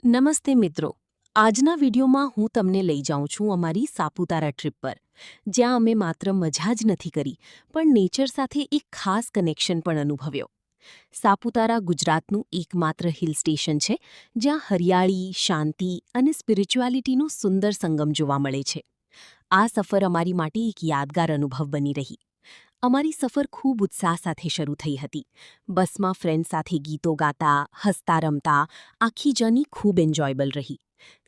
નમસ્તે મિત્રો, આજના વિડીયોમાં હું તમને લઈ જાઉં છું અમારી સાપુતારા ટ્રીપ પર, જ્યાં અમે માત્ર મજા જ નથી કરી, પણ નેચર સાથે એક ખાસ કનેક્શન પણ અનુભવ્યો. સાપુતારા ગુજરાતનું એકમાત્ર હિલ સ્ટેશન છે, જ્યાં હરિયાળી, શાંતિ અને સ્પિરિચ્યુઆલિટીનો સુંદર સંગમ જોવા મળે છે. આ સફર અમારી માટે એક યાદગાર અનુભવ બની રહી. અમારી સફર ખૂબ ઉત્સાહ સાથે શરૂ થઈ હતી. બસમાં ફ્રેન્ડ સાથે ગીતો ગાતા, હસતા રમતા આખી જર્ની ખૂબ એન્જોયબલ રહી.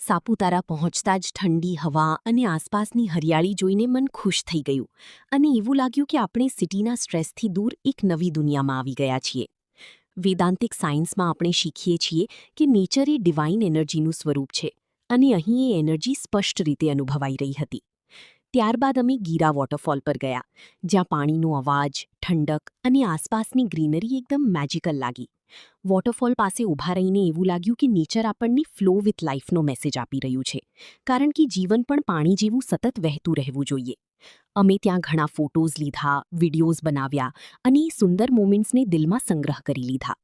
સાપુતારા પહોંચતા જ ઠંડી હવા અને આસપાસની હરિયાળી જોઈને મન ખુશ થઈ ગયું અને એવું લાગ્યું કે આપણે સિટીના સ્ટ્રેસથી દૂર એક નવી દુનિયામાં આવી ગયા છીએ. વેદાંતિક સાયન્સમાં આપણે શીખીએ છીએ કે નેચર એ ડિવાઇન એનર્જીનું સ્વરૂપ છે અને અહીં એ એનર્જી સ્પષ્ટ રીતે અનુભવાઈ રહી હતી. ત્યારબાદ અમે ગીરા વોટરફોલ પર ગયા, જ્યાં પાણીનો અવાજ, ઠંડક અને આસપાસની ગ્રીનરી એકદમ મેજિકલ લાગી. વોટરફોલ પાસે ઊભા રહીને એવું લાગ્યું કે નેચર આપણને ફ્લો વિથ લાઈફનો મેસેજ આપી રહ્યું છે, કારણ કે જીવન પણ પાણી જેવું સતત વહેતું રહેવું જોઈએ. અમે ત્યાં ઘણા ફોટોઝ લીધા, વિડીયોઝ બનાવ્યા અને એ સુંદર મોમેન્ટ્સને દિલમાં સંગ્રહ કરી લીધા.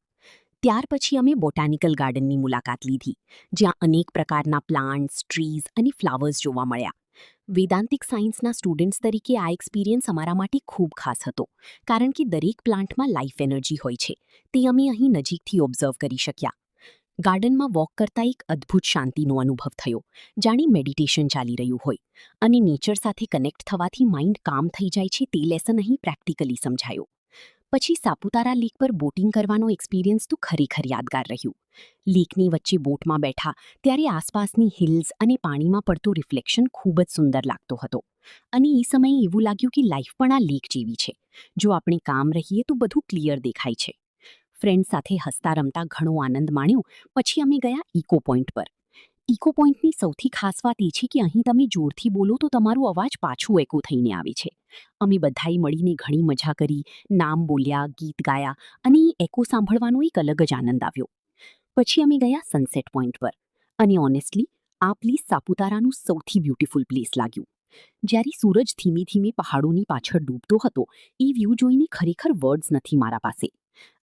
ત્યાર પછી અમે બોટાનિકલ ગાર્ડનની મુલાકાત લીધી, જ્યાં અનેક પ્રકારના પ્લાન્ટ્સ, ટ્રીઝ અને ફ્લાવર્સ જોવા મળ્યા. વેદાંતિક સાયન્સના સ્ટુડન્ટ્સ તરીકે આ એક્સપિરિયન્સ અમારા માટે ખૂબ ખાસ હતો, કારણ કે દરેક પ્લાન્ટમાં લાઈફ એનર્જી હોય છે, તે અમે અહીં નજીકથી ઓબ્ઝર્વ કરી શક્યા. ગાર્ડનમાં વોક કરતા એક અદ્ભુત શાંતિનો અનુભવ થયો, જાણે મેડિટેશન ચાલી રહ્યું હોય, અને નેચર સાથે કનેક્ટ થવાથી માઇન્ડ કામ થઈ જાય છે તે લેસન અહીં પ્રેક્ટિકલી સમજાયો. પછી સાપુતારા લેક પર બોટિંગ કરવાનો એક્સપિરિયન્સ તો ખરેખર યાદગાર રહ્યું. લેકની વચ્ચે બોટમાં બેઠા ત્યારે આસપાસની હિલ્સ અને પાણીમાં પડતો રિફ્લેક્શન ખૂબ જ સુંદર લાગતો હતો. અને એ સમયે એવું લાગ્યું કે લાઈફ પણ આ લેક જેવી છે. જો આપણે કામ રહીએ તો બધું ક્લિયર દેખાય છે. ફ્રેન્ડ સાથે હસતા રમતા ઘણો આનંદ માણ્યો. પછી અમે ગયા ઇકો પોઈન્ટ પર. ઇકો પોઈન્ટની સૌથી ખાસ વાત એ છે કે અહીં તમે જોરથી બોલો તો તમારો અવાજ પાછું એકો થઈને આવે છે. અમે બધાએ મળીને ઘણી મજા કરી, નામ બોલ્યા, ગીત ગાયા અને એ એકો સાંભળવાનો એક અલગ જ આનંદ આવ્યો. પછી અમે ગયા સનસેટ પોઈન્ટ પર અને ઓનેસ્ટલી આ પ્લેસ સાપુતારાનું સૌથી બ્યુટીફુલ પ્લેસ લાગ્યું. જ્યારે સૂરજ ધીમે ધીમે પહાડોની પાછળ ડૂબતો હતો, એ વ્યૂ જોઈને ખરેખર વર્ડ્સ નથી મારા પાસે.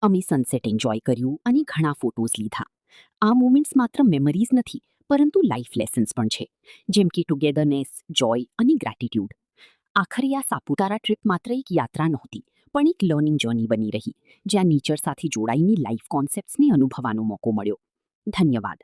અમે સનસેટ એન્જોય કર્યું અને ઘણા ફોટોઝ લીધા. આ મોમેન્ટ્સ માત્ર મેમરીઝ નથી, પરંતુ લાઈફ લેસન્સ પણ છે, જેમ કે ટુગેધરનેસ, જોય અને ગ્રેટિટ્યૂડ. આખરે આ સાપુતારા ટ્રીપ માત્ર એક યાત્રા નહોતી, પણ એક લર્નિંગ જર્ની બની રહી, જ્યાં નેચર સાથે જોડાઈને લાઈફ કોન્સેપ્ટ્સને અનુભવવાનો મોકો મળ્યો. ધન્યવાદ.